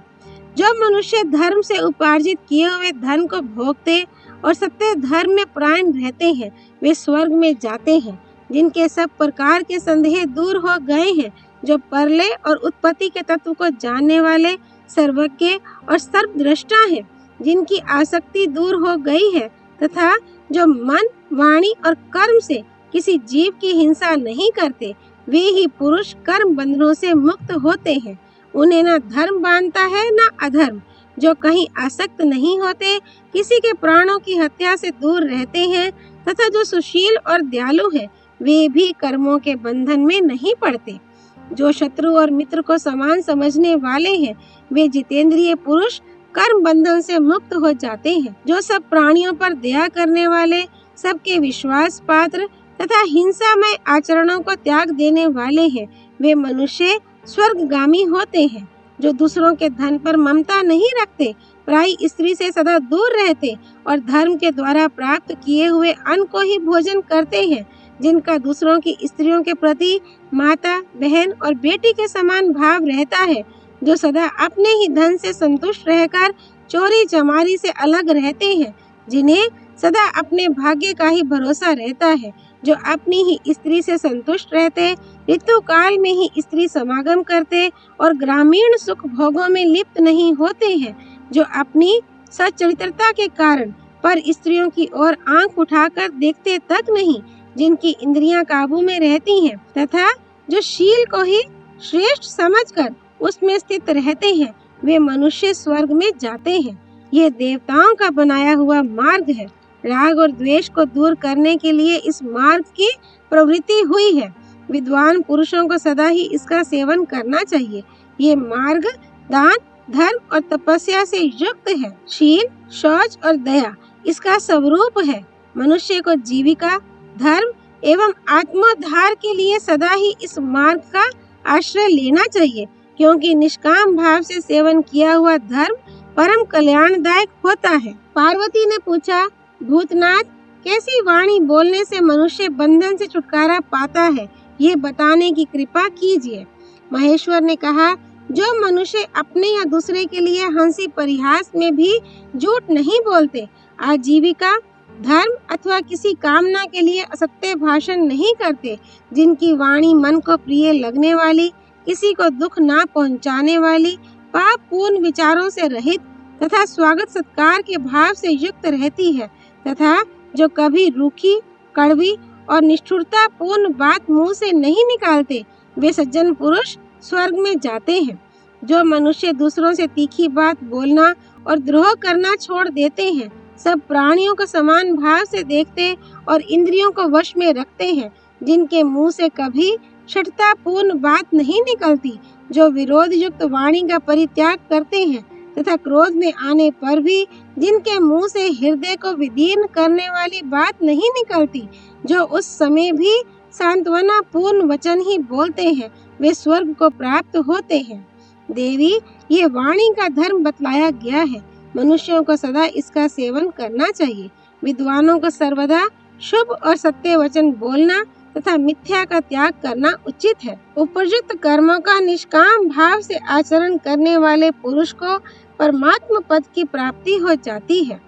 जो मनुष्य धर्म से उपार्जित किए हुए धन को भोगते और सत्य धर्म में प्राण रहते हैं वे स्वर्ग में जाते हैं। जिनके सब प्रकार के संदेह दूर हो गए हैं, जो परलय और उत्पत्ति के तत्व को जानने वाले सर्वज्ञ और सर्वद्रष्टा हैं, जिनकी आसक्ति दूर हो गई है तथा जो मन, वाणी और कर्म से किसी जीव की हिंसा नहीं करते, वे ही पुरुष कर्म बंधनों से मुक्त होते हैं। उन्हें न धर्म बांधता है न अधर्म। जो कहीं आसक्त नहीं होते, किसी के प्राणों की हत्या से दूर रहते हैं तथा जो सुशील और दयालु है, वे भी कर्मों के बंधन में नहीं पड़ते। जो शत्रु और मित्र को समान समझने वाले हैं, वे जितेंद्रिय पुरुष कर्म बंधन से मुक्त हो जाते हैं। जो सब प्राणियों पर दया करने वाले, सबके विश्वास पात्र तथा हिंसामय आचरणों को त्याग देने वाले हैं, वे मनुष्य स्वर्गगामी होते हैं। जो दूसरों के धन पर ममता नहीं रखते, पराई स्त्री से सदा दूर रहते और धर्म के द्वारा प्राप्त किए हुए अन्न को ही भोजन करते हैं, जिनका दूसरों की स्त्रियों के प्रति माता, बहन और बेटी के समान भाव रहता है, जो सदा अपने ही धन से संतुष्ट रहकर चोरी चमारी से अलग रहते हैं, जिन्हें सदा अपने भाग्य का ही भरोसा रहता है, जो अपनी ही स्त्री से संतुष्ट रहते, ऋतु काल में ही स्त्री समागम करते और ग्रामीण सुख भोगों में लिप्त नहीं होते हैं, जो अपनी सच्चरित्रता के कारण पर स्त्रियों की ओर आंख उठाकर देखते तक नहीं, जिनकी इंद्रियां काबू में रहती हैं तथा जो शील को ही श्रेष्ठ समझकर उसमें स्थित रहते हैं, वे मनुष्य स्वर्ग में जाते हैं। ये देवताओं का बनाया हुआ मार्ग है। राग और द्वेष को दूर करने के लिए इस मार्ग की प्रवृत्ति हुई है। विद्वान पुरुषों को सदा ही इसका सेवन करना चाहिए। ये मार्ग दान, धर्म और तपस्या से युक्त है। शील, शौच और दया इसका स्वरूप है। मनुष्य को जीविका, धर्म एवं आत्मोद्धार के लिए सदा ही इस मार्ग का आश्रय लेना चाहिए, क्योंकि निष्काम भाव से सेवन किया हुआ धर्म परम कल्याणदायक होता है। पार्वती ने पूछा, भूतनाथ कैसी वाणी बोलने से मनुष्य बंधन से छुटकारा पाता है, ये बताने की कृपा कीजिए। महेश्वर ने कहा, जो मनुष्य अपने या दूसरे के लिए हंसी परिहास में भी झूठ नहीं बोलते, आजीविका, धर्म अथवा किसी कामना के लिए असत्य भाषण नहीं करते, जिनकी वाणी मन को प्रिय लगने वाली, किसी को दुख ना पहुंचाने वाली, पाप पूर्ण विचारों से रहित तथा स्वागत सत्कार के भाव से युक्त रहती है, तथा जो कभी रूखी, कड़वी और निष्ठुरता पूर्ण बात मुंह से नहीं निकालते, वे सज्जन पुरुष स्वर्ग में जाते हैं। जो मनुष्य दूसरों से तीखी बात बोलना और द्रोह करना छोड़ देते हैं, सब प्राणियों को समान भाव से देखते और इंद्रियों को वश में रखते हैं, जिनके मुंह से कभी शठता पूर्ण बात नहीं निकलती, जो विरोध युक्त वाणी का परित्याग करते हैं तथा क्रोध में आने पर भी जिनके मुंह से हृदय को विदीर्ण करने वाली बात नहीं निकलती, जो उस समय भी सांत्वना पूर्ण वचन ही बोलते हैं, वे स्वर्ग को प्राप्त होते हैं। देवी, ये वाणी का धर्म बतलाया गया है। मनुष्यों को सदा इसका सेवन करना चाहिए। विद्वानों को सर्वदा शुभ और सत्य वचन बोलना तथा मिथ्या का त्याग करना उचित है। उपयुक्त कर्मों का निष्काम भाव से आचरण करने वाले पुरुष को परमात्म पद की प्राप्ति हो जाती है।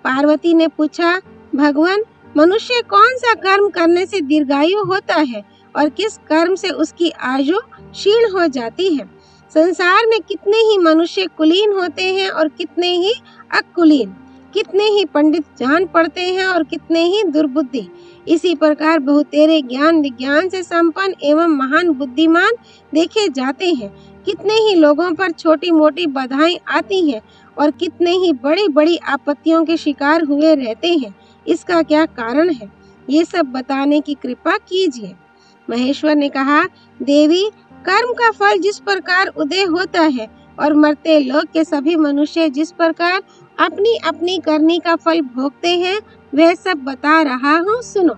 पार्वती ने पूछा, भगवान, मनुष्य कौन सा कर्म करने से दीर्घायु होता है और किस कर्म से उसकी आयु क्षीण हो जाती है? संसार में कितने ही मनुष्य कुलीन होते हैं और कितने ही अकुलीन, कितने ही पंडित जान पड़ते हैं और कितने ही दुर्बुद्धि। इसी प्रकार बहुतेरे ज्ञान विज्ञान से संपन्न एवं महान बुद्धिमान देखे जाते हैं। कितने ही लोगों पर छोटी मोटी बाधाएं आती हैं और कितने ही बड़ी बड़ी आपत्तियों के शिकार हुए रहते हैं। इसका क्या कारण है? ये सब बताने की कृपा कीजिए। महेश्वर ने कहा, देवी, कर्म का फल जिस प्रकार उदय होता है और मरते लोक के सभी मनुष्य जिस प्रकार अपनी अपनी करनी का फल भोगते हैं, वह सब बता रहा हूँ, सुनो।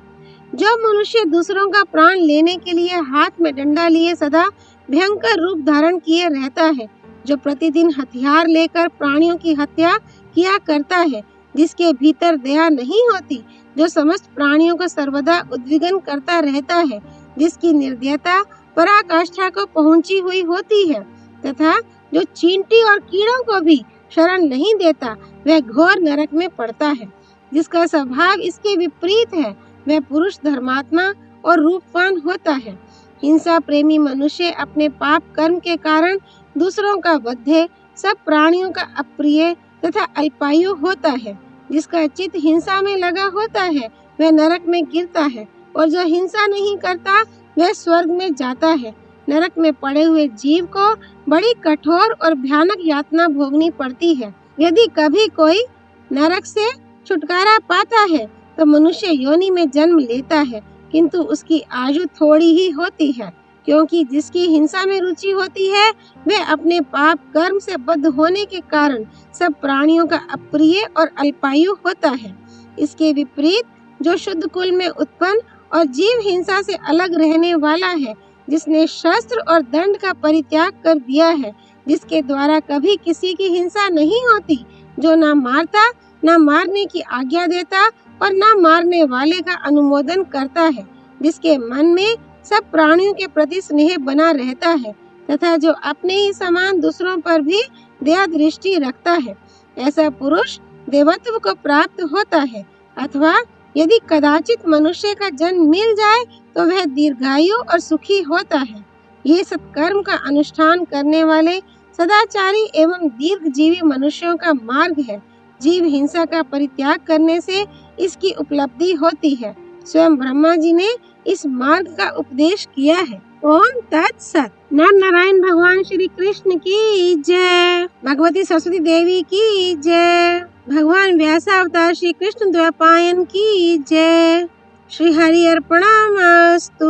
जो मनुष्य दूसरों का प्राण लेने के लिए हाथ में डंडा लिए सदा भयंकर रूप धारण किए रहता है, जो प्रतिदिन हथियार लेकर प्राणियों की हत्या किया करता है, जिसके भीतर दया नहीं होती, जो समस्त प्राणियों को सर्वदा उद्विग्न करता रहता है, जिसकी निर्दयता पराकाष्ठा को पहुंची हुई होती है, तथा जो चींटी और कीड़ों को भी शरण नहीं देता, वह घोर नरक में पड़ता है। जिसका स्वभाव इसके विपरीत है, वह पुरुष धर्मात्मा और रूपवान होता है। हिंसा प्रेमी मनुष्य अपने पाप कर्म के कारण दूसरों का वध्य, सब प्राणियों का अप्रिय तथा अल्पायु होता है। जिसका चित्त हिंसा में लगा होता है, वह नरक में गिरता है, और जो हिंसा नहीं करता वह स्वर्ग में जाता है। नरक में पड़े हुए जीव को बड़ी कठोर और भयानक यातना भोगनी पड़ती है। यदि कभी कोई नरक से छुटकारा पाता है तो मनुष्य योनि में जन्म लेता है, किंतु उसकी आयु थोड़ी ही होती है, क्योंकि जिसकी हिंसा में रुचि होती है वह अपने पाप कर्म से बद्ध होने के कारण सब प्राणियों का अप्रिय और अल्पायु होता है। इसके विपरीत जो शुद्ध कुल में उत्पन्न और जीव हिंसा से अलग रहने वाला है, जिसने शस्त्र और दंड का परित्याग कर दिया है, जिसके द्वारा कभी किसी की हिंसा नहीं होती, जो ना मारता, ना मारने की आज्ञा देता और ना मारने वाले का अनुमोदन करता है, जिसके मन में सब प्राणियों के प्रति स्नेह बना रहता है, तथा जो अपने ही समान दूसरों पर भी दया दृष्टि रखता है, ऐसा पुरुष देवत्व को प्राप्त होता है। अथवा यदि कदाचित मनुष्य का जन्म मिल जाए तो वह दीर्घायु और सुखी होता है। ये सत्कर्म का अनुष्ठान करने वाले सदाचारी एवं दीर्घजीवी मनुष्यों का मार्ग है। जीव हिंसा का परित्याग करने से इसकी उपलब्धि होती है। स्वयं ब्रह्मा जी ने इस मार्ग का उपदेश किया है। ओम तत्सत। नर नारायण भगवान श्री कृष्ण की जय। भगवती सरस्वती देवी की जय। भगवान व्यासावतार श्री कृष्ण द्वैपायन की जय। श्री हरि अर्पणमस्तु।